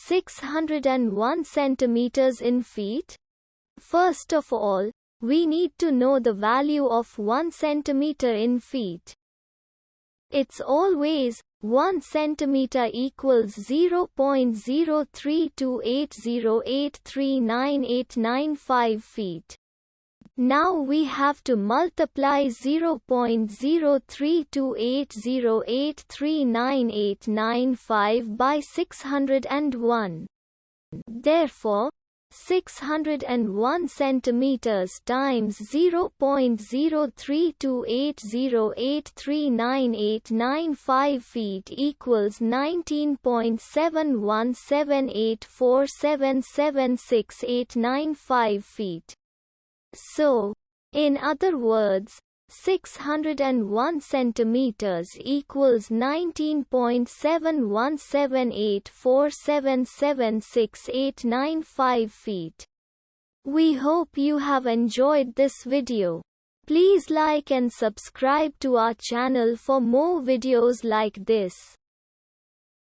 601 centimeters in feet? First of all, we need to know the value of 1 centimeter in feet. It's always 1 centimeter equals 0.03280839895 feet. Now we have to multiply 0.03280839895 by 601. Therefore, 601 centimeters times 0.03280839895 feet equals 19.7178477689 feet. So, in other words, 601 centimeters equals 19.7178477689 feet. We hope you have enjoyed this video. Please like and subscribe to our channel for more videos like this.